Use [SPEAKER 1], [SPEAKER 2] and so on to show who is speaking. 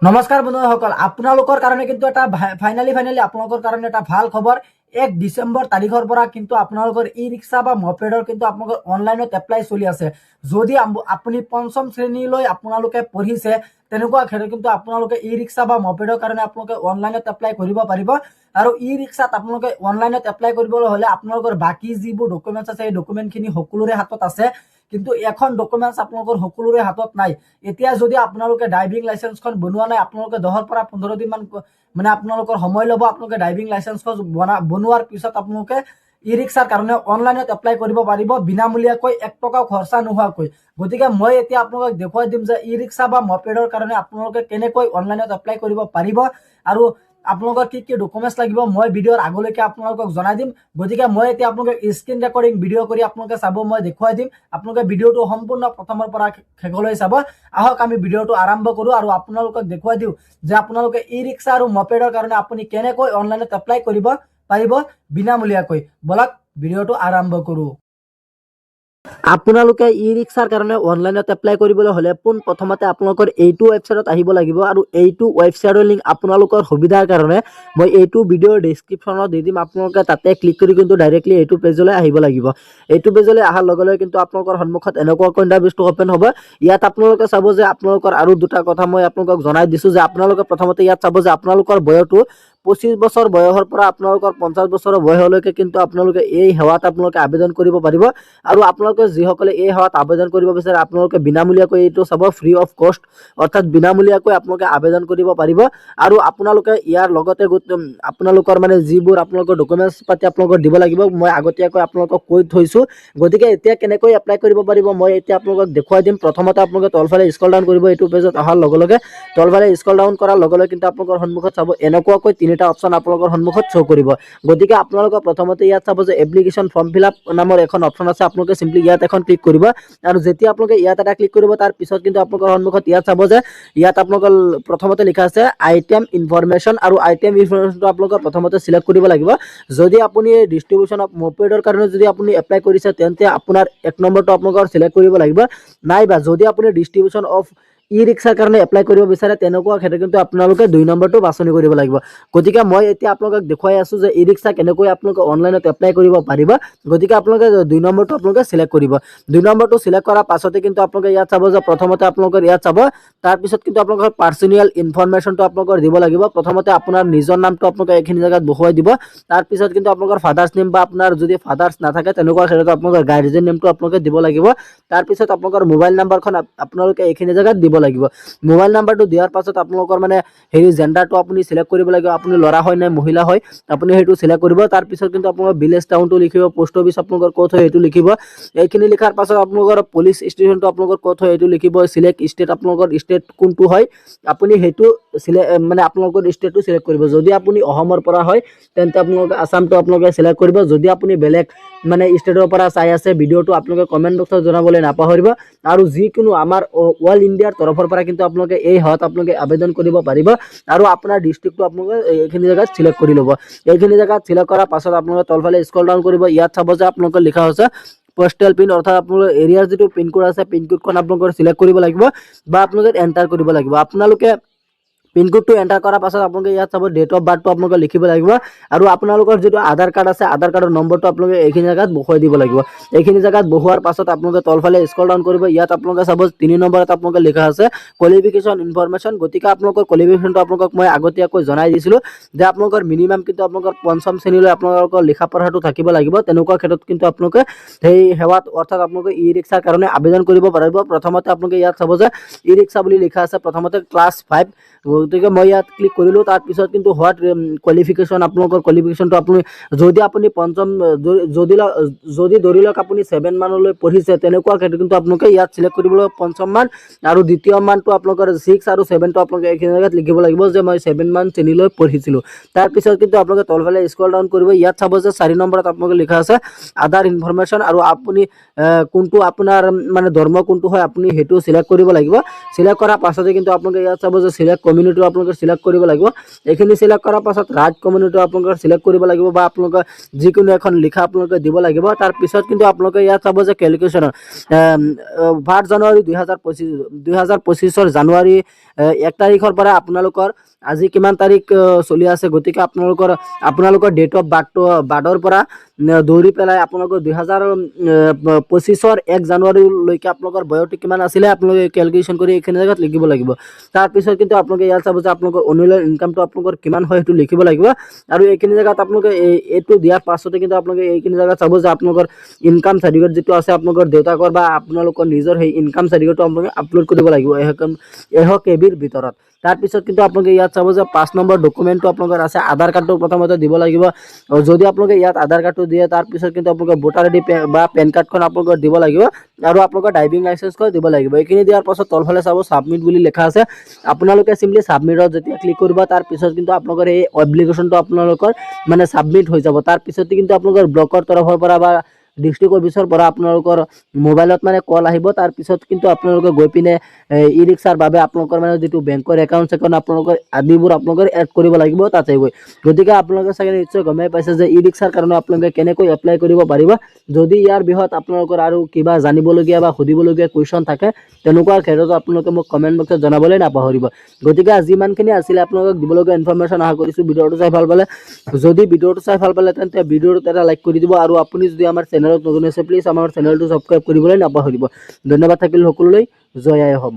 [SPEAKER 1] নমস্কাৰ বন্ধুসকল, আপোনালোকৰ কাৰণে কিন্তু এটা ফাইনালি আপোনালোকৰ কাৰণে এটা ভাল খবৰ। 1 ডিচেম্বৰ তাৰিখৰ পৰা কিন্তু আপোনালোকৰ ই ৰিক্সা বা মপেডৰ কিন্তু আপোনালোকৰ অনলাইনত এপ্লাই চলি আছে। যদি আপুনি পঞ্চম শ্ৰেণীলৈ আপোনালোকে পঢ়িছে তেনেকুৱা ক্ষেত্ৰত কিন্তু আপোনালোকে ই ৰিক্সা বা মপেডৰ কাৰণে আপোনালোকে অনলাইনত এপ্লাই কৰিব পাৰিব। আৰু ই ৰিক্সাত আপোনালোকে অনলাইনত এপ্লাই কৰিবলৈ হ'লে আপোনালোকৰ বাকী যিবোৰ ডকুমেণ্টছ আছে এই ডকুমেণ্টখিনি সকলোৰে হাতত আছে, কিন্তু এখন ডকুমেণ্টছ আপোনালোকৰ সকলোৰে হাতত নাই। এতিয়া যদি আপোনালোকে ড্ৰাইভিং লাইচেন্সখন বনোৱা নাই, আপোনালোকে 10 পৰা 15 দিন মান মানে আপোনালোকৰ সময় ল'ব। আপোনালোকে ড্ৰাইভিং লাইচেন্সখন বনোৱাৰ পিছত আপোনালোকে ই ৰিক্সাৰ কাৰণে অনলাইনত এপ্লাই কৰিব পাৰিব বিনামূলীয়াকৈ, 1 টকাও খৰচা নোহোৱাকৈ। গতিকে মই এতিয়া আপোনালোকক দেখুৱাই দিম যে ই ৰিক্সা বা মপেডৰ কাৰণে আপোনালোকে কেনেকৈ অনলাইনত এপ্লাই কৰিব পাৰিব আৰু আপোনালোকৰ কি কি ডকুমেণ্টছ লাগিব মই ভিডিঅ'ৰ আগলৈকে আপোনালোকক জনাই দিম। গতিকে মই এতিয়া আপোনালোকক স্ক্ৰীন ৰেকৰ্ডিং ভিডিঅ' কৰি আপোনালোকে চাব, মই দেখুৱাই দিম। আপোনালোকে ভিডিঅ'টো সম্পূৰ্ণ প্ৰথমৰ পৰা শেষলৈ চাব। আহক আমি ভিডিঅ'টো আৰম্ভ কৰোঁ আৰু আপোনালোকক দেখুৱাই দিওঁ যে আপোনালোকে ই ৰিক্সা আৰু মপেডৰ কাৰণে আপুনি কেনেকৈ অনলাইনত এপ্লাই কৰিব পাৰিব বিনামূলীয়াকৈ। বলক ভিডিঅ'টো আৰম্ভ কৰোঁ। আপোনালোকে ই ৰিক্সাৰ কাৰণে অনলাইনত এপ্লাই কৰিবলৈ হ'লে প্ৰথমতে আপোনালোকৰ এইটো ৱেবছাইটত আহিব লাগিব আৰু এইটো ৱেবছাইটৰ লিংক আপোনালোকৰ সুবিধাৰ কাৰণে মই এইটো ভিডিঅ'ৰ ডেছক্ৰিপশ্যনত দি দিম। আপোনালোকে তাতে ক্লিক কৰি কিন্তু ডাইৰেক্টলি এইটো পেজলৈ আহিব লাগিব। এইটো পেজলৈ অহাৰ লগে লগে কিন্তু আপোনালোকৰ সন্মুখত এনেকুৱা ইণ্টাৰফেচটো অপেন হ'ব। ইয়াত আপোনালোকে চাব যে আপোনালোকৰ আৰু দুটা কথা মই আপোনালোকক জনাই দিছোঁ যে আপোনালোকে প্ৰথমতে ইয়াত চাব যে আপোনালোকৰ বয়সটো 25 বছৰ বয়সৰ পৰা আপোনালোকৰ 50 বছৰৰ বয়সলৈকে কিন্তু আপোনালোকে এই সেৱাত আপোনালোকে আবেদন কৰিব পাৰিব। আৰু আপোনালোকে যিসকলে এই সেৱাত আবেদন কৰিব বিচাৰে আপোনালোকে বিনামূলীয়াকৈ এইটো চাব, ফ্ৰী অফ কষ্ট, অৰ্থাৎ বিনামূলীয়াকৈ আপোনালোকে আবেদন কৰিব পাৰিব। আৰু আপোনালোকে ইয়াৰ লগতে আপোনালোকৰ মানে যিবোৰ আপোনালোকৰ ডকুমেণ্টছ পাতি আপোনালোকৰ দিব লাগিব মই আগতীয়াকৈ আপোনালোকক কৈ থৈছোঁ। গতিকে এতিয়া কেনেকৈ এপ্লাই কৰিব পাৰিব মই এতিয়া আপোনালোকক দেখুৱাই দিম। প্ৰথমতে আপোনালোকে তলফালে স্ক্ৰল ডাউন কৰিব। এইটো পেজত অহাৰ লগে লগে তলফালে স্ক্ৰল ডাউন কৰাৰ লগে লগে কিন্তু আপোনালোকৰ সন্মুখত চাব এনেকুৱাকৈ 3টা অপশ্যন আপোনালোকৰ সন্মুখত শ্ব' কৰিব। গতিকে আপোনালোকে প্ৰথমতে ইয়াত চাব যে এপ্লিকেশ্যন ফৰ্ম ফিল আপ নামৰ এখন অপশ্যন আছে। আপোনালোকে চিম্পলি ইয়াত এখন ক্লিক কৰিব আৰু যেতিয়া আপোনালোকে ইয়াত এটা ক্লিক কৰিব তাৰ পিছত কিন্তু আপোনালোকৰ সন্মুখত ইয়াত চাব যে ইয়াত আপোনালোকৰ প্ৰথমতে লিখা আছে আইটেম ইনফৰমেশ্যন, আৰু আইটেম ইনফৰমেশ্যনটো আপোনালোকৰ প্ৰথমতে চিলেক্ট কৰিব লাগিব। যদি আপুনি ডিষ্ট্ৰিবিউশ্যন অফ মপেডৰ কাৰণে যদি আপুনি এপ্লাই কৰিছে তেন্তে আপোনাৰ 1 নম্বৰটো আপোনালোকৰ চিলেক্ট কৰিব লাগিব। নাইবা যদি আপুনি ডিষ্ট্ৰিবিউশ্যন অফ ই ৰিক্সাৰ কাৰণে এপ্লাই কৰিব বিচাৰে তেনেকুৱা ক্ষেত্ৰত কিন্তু আপোনালোকে 2 নম্বৰটো বাছনি কৰিব লাগিব। গতিকে মই এতিয়া আপোনালোকক দেখুৱাই আছোঁ যে ই ৰিক্সা কেনেকৈ আপোনালোকে অনলাইনত এপ্লাই কৰিব পাৰিব। গতিকে আপোনালোকে 2 নম্বৰটো আপোনালোকে চিলেক্ট কৰিব। 2 নম্বৰটো চিলেক্ট কৰাৰ পাছতে কিন্তু আপোনালোকে ইয়াত চাব যে প্ৰথমতে আপোনালোকৰ ইয়াত চাব, তাৰপিছত কিন্তু আপোনালোকৰ পাৰ্চনেল ইনফৰমেশ্যনটো আপোনালোকৰ দিব লাগিব। প্ৰথমতে আপোনাৰ নিজৰ নামটো আপোনালোকে এইখিনি জেগাত বহুৱাই দিব। তাৰপিছত কিন্তু আপোনালোকৰ ফাদাৰ্ছ নেম বা আপোনাৰ যদি ফাদাৰ্ছ নাথাকে তেনেকুৱা ক্ষেত্ৰত আপোনালোকৰ গাৰ্জেন নেমটো আপোনালোকে দিব লাগিব। তাৰপিছত আপোনালোকৰ মোবাইল নাম্বাৰখন আপোনালোকে এইখিনি জেগাত দিব লাগিব। মোবাইল নাম্বাৰটো দিয়াৰ পাছত আপোনালোকৰ মানে জেণ্ডাৰটো আপুনি চিলেক্ট কৰিব লাগিব। আপুনি ল'ৰা হয় নে মহিলা হয় আপুনি সেইটো চিলেক্ট কৰিব। তাৰপিছত কিন্তু আপোনালোকৰ ভিলেজ টাউনটো লিখিব, পোষ্ট অফিচ আপোনালোকৰ ক'ত হয় সেইটো লিখিব। এইখিনি লিখাৰ পাছত আপোনালোকৰ পুলিচ ষ্টেচনটো আপোনালোকৰ ক'ত হয় সেইটো লিখিব। চিলেক্ট ষ্টেট, আপোনালোকৰ ষ্টেট কোনটো হয় আপুনি সেইটো মানে আপোনালোকৰ ষ্টেটটো চিলেক্ট কৰিব। যদি আপুনি অসমৰ পৰা হয় তেন্তে আপোনালোকে আসামটো আপোনালোকে চিলেক্ট কৰিব। যদি আপুনি বেলেগ মানে ষ্টেটৰ পৰা চাই আছে ভিডিঅ'টো আপোনালোকে কমেণ্ট বক্সত জনাবলৈ নাপাহৰিব। আৰু যিকোনো আমাৰ অল ইণ্ডিয়াৰ তৰফৰ পৰা কিন্তু আপোনালোকে এই সেৱাত আপোনালোকে আবেদন কৰিব পাৰিব। আৰু আপোনাৰ ডিষ্ট্ৰিক্টটো আপোনালোকে এইখিনি জেগাত চিলেক্ট কৰি ল'ব। এইখিনি জেগাত চিলেক্ট কৰাৰ পাছত আপোনালোকে তলফালে স্ক্ৰল ডাউন কৰিব। ইয়াত চাব যে আপোনালোকৰ লিখা হৈছে পোষ্টেল পিন, অৰ্থাৎ আপোনালোকৰ এৰিয়াৰ যিটো পিনক'ড আছে পিনক'ডখন আপোনালোকৰ চিলেক্ট কৰিব লাগিব বা আপোনালোকে এণ্টাৰ কৰিব লাগিব। আপোনালোকে পিনক'ডটো এণ্টাৰ কৰাৰ পাছত আপোনালোকে ইয়াত চাব ডেট অফ বাৰ্থটো আপোনালোকে লিখিব লাগিব। আৰু আপোনালোকৰ যিটো আধাৰ কাৰ্ড আছে আধাৰ কাৰ্ডৰ নম্বৰটো আপোনালোকে এইখিনি জেগাত বহুৱাই দিব লাগিব। এইখিনি জেগাত বহুৱাৰ পাছত আপোনালোকে তলফালে স্ক্ৰল ডাউন কৰিব। ইয়াত আপোনালোকে চাব 3 নম্বৰত আপোনালোকে লিখা আছে কোৱালিফিকেশ্যন ইনফৰমেশ্যন। গতিকে আপোনালোকৰ কোৱালিফিকেশ্যনটো আপোনালোকক মই আগতীয়াকৈ জনাই দিছিলোঁ যে আপোনালোকৰ মিনিমাম কিন্তু আপোনালোকৰ 5ম শ্ৰেণীলৈ আপোনালোকৰ লিখা পঢ়াটো থাকিব লাগিব। তেনেকুৱা ক্ষেত্ৰত কিন্তু আপোনালোকে সেই সেৱাত অৰ্থাৎ আপোনালোকে ই ৰিক্সাৰ কাৰণে আবেদন কৰিব পাৰিব। প্ৰথমতে আপোনালোকে ইয়াত চাব যে ই ৰিক্সা বুলি লিখা আছে প্ৰথমতে ক্লাছ 5। গতিকে মই ইয়াত ক্লিক কৰিলোঁ। তাৰপিছত কিন্তু হোৱাট কোৱালিফিকেশ্যন, আপোনালোকৰ কোৱালিফিকেশ্যনটো আপুনি যদি আপুনি পঞ্চম যদি ধৰি লওক আপুনি 7 মানলৈ পঢ়িছে তেনেকুৱা ক্ষেত্ৰত কিন্তু আপোনালোকে ইয়াত চিলেক্ট কৰিব লাগিব 5ম মান, আৰু 2য় মানটো আপোনালোকৰ 6 আৰু 7টো আপোনালোকে এইখিনি জেগাত লিখিব লাগিব যে মই 7 মান শ্ৰেণীলৈ পঢ়িছিলোঁ। তাৰপিছত কিন্তু আপোনালোকে তলফালে স্ক্ৰল ডাউন কৰিব। ইয়াত চাব যে 4 নম্বৰত আপোনালোকে লিখা আছে আধাৰ ইনফৰমেশ্যন, আৰু আপুনি কোনটো আপোনাৰ মানে ধৰ্ম কোনটো হয় আপুনি সেইটো চিলেক্ট কৰিব লাগিব। চিলেক্ট কৰাৰ পাছতে কিন্তু আপোনালোকে ইয়াত চাব যে চিলেক্ট কমিউনিটি কমিউনিটি আপোনালোকে সিলেক্ট কৰিব লাগিব এইখিনি সিলেক্ট কৰাৰ পাছত ৰাজ কমিউনিটি আপোনালোকে সিলেক্ট কৰিব লাগিব বা আপোনালোকে যিকোনো এখন লিখা আপোনালোকে দিব লাগিব তাৰ পিছত কিন্তু আপোনালোকে ইয়াত চাব যে ক্যালকুলেশনৰ 8 জানুৱাৰী 2025 জানুৱাৰী 1 তাৰিখৰ পৰা আপোনালোকৰ আজি কিমান তাৰিখ চলি আছে গতিকে আপোনালোকৰ ডেট অফ বাৰ্ডৰ পৰা দৌৰি পেলাই আপোনালোকৰ 2025 1 জানুৱাৰীলৈকে আপোনালোকৰ বয়সটো কিমান আছিলে আপোনালোকে ক্যালকুলেশন কৰি এইখিনি জায়গাত লিখিব লাগিব তাৰ পিছত কিন্তু আপোনালোকে ইয়াত চাব যে আপোনালোকৰ অনুলৰ ইনকামটো আপোনালোকৰ কিমান হয় সেইটো লিখিব লাগিব আৰু এইখিনি জায়গাত আপোনালোকে এইটো দিয়াৰ পাছতে কিন্তু আপোনালোকে এইখিনি জায়গাত চাব যে আপোনালোকৰ ইনকাম সাৰ্টিফিকেট যেটো আছে আপোনালোকৰ দেউতাকৰ বা আপোনালোকৰ নিজৰ সেই ইনকাম সাৰ্টিফিকেটটো আপোনালোকে আপলোড কৰিব লাগিব এহ কেবিৰ ভিতৰত তাৰ পিছত কিন্তু আপোনালোকে ইয়াত চাব যে 5 নম্বৰ ডকুমেন্টটো আপোনালোকৰ আছে আধাৰ কাৰ্ডটো প্ৰথমতে দিব লাগিব যদি আপোনালোকে ইয়াত আধাৰ কাৰ্ডটো দিয়ে তাৰ পিছত কিন্তু আপোনালোকে ভোটাৰ আইডি বা পেন কাৰ্ডখন আপোনালোকে দিব লাগিব আৰু আপোনালোকৰ ড্ৰাইভিং লাইসেন্সখন দিব লাগিব এইখিনি দিয়াৰ পাছত তলফালে চাব সাবমিট বুলি লেখা আছে আপোনালোকে সিম্পলি সাবমিটত যেতিয়া ক্লিক কৰিব তাৰ পিছত কিন্তু আপোনালোকৰ এই এপ্লিকেশনটো আপোনালোকৰ মানে সাবমিট হৈ যাব তাৰ পিছত কিন্তু আপোনালোকৰ ব্লকৰ তৰফৰ পৰা বা ডিস্ট্ৰিক্ট অফিচৰ পৰা আপোনালোকৰ মোবাইলত মানে কল আহিব তাৰ পিছত কিন্তু আপোনালোকে গৈ পিনে ই ৰিক্সাৰ বাবে আপোনালোকৰ মানে যেটো বেংকৰ একাউণ্ট আপোনালোকৰ আদিবোৰ আপোনালোকৰ এড কৰিব লাগিব তাতে গৈ গতিকে আপোনালোকে চাগে নিশ্চয় গমে পাইছে যে ই ৰিক্সাৰ কাৰণে আপোনালোকে কেনেকৈ এপ্লাই কৰিব পাৰিব যদি ইয়াৰ বিষয়ত আপোনালোকৰ আৰু কিবা জানিবলগীয়া বা সুধিবলগীয়া কোৱেশ্চন থাকে তেনেকুৱা ক্ষেত্ৰত আপোনালোকে মোক কমেন্ট বক্সত জনাবলৈ নাপাহৰিব গতিকে আজি ইমানখিনি আছিল আপোনালোকক দিবলগীয়া ইনফৰমেশন আশা কৰিছো ভিডিওটো চাই ভাল পালে যদি ভিডিওটো চাই ভাল পালে তেন্তে ভিডিওটো এটা লাইক কৰি দিব আৰু আপুনি যদি আমাৰ চেনেলত নতুন আছে প্লিজ আমাৰ চেনেলটো সাবস্ক্ৰাইব কৰিবলৈ নাপাহৰিব ধন্যবাদ থাকিল সকলোলৈ জয় আই অসম।